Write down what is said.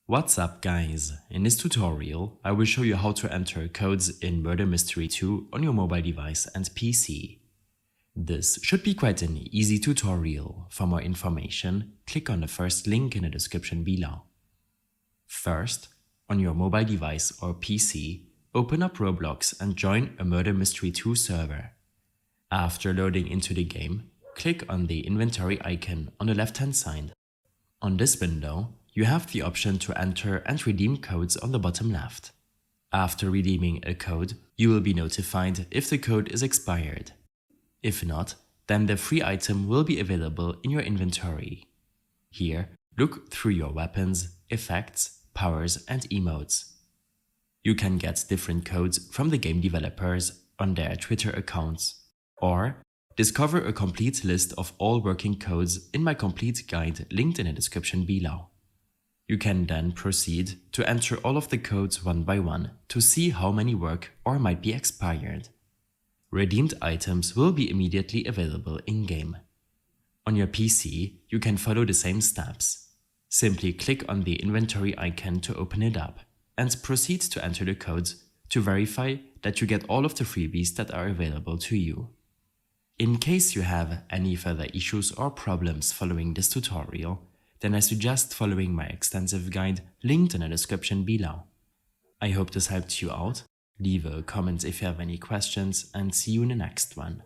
What's up guys, in this tutorial I will show you how to enter codes in Murder Mystery 2 on your mobile device and PC. This should be quite an easy tutorial. For more information, click on the first link in the description below. First, on your mobile device or PC, open up Roblox and join a Murder Mystery 2 server. After loading into the game, click on the inventory icon on the left-hand side. On this window, you have the option to enter and redeem codes on the bottom left. After redeeming a code, you will be notified if the code is expired. If not, then the free item will be available in your inventory. Here, look through your weapons, effects, powers, and emotes. You can get different codes from the game developers on their Twitter accounts, or discover a complete list of all working codes in my complete guide linked in the description below. You can then proceed to enter all of the codes one by one to see how many work or might be expired. Redeemed items will be immediately available in-game. On your PC, you can follow the same steps. Simply click on the inventory icon to open it up and proceed to enter the codes to verify that you get all of the freebies that are available to you. In case you have any further issues or problems following this tutorial, then I suggest following my extensive guide linked in the description below. I hope this helped you out. Leave a comment if you have any questions and see you in the next one.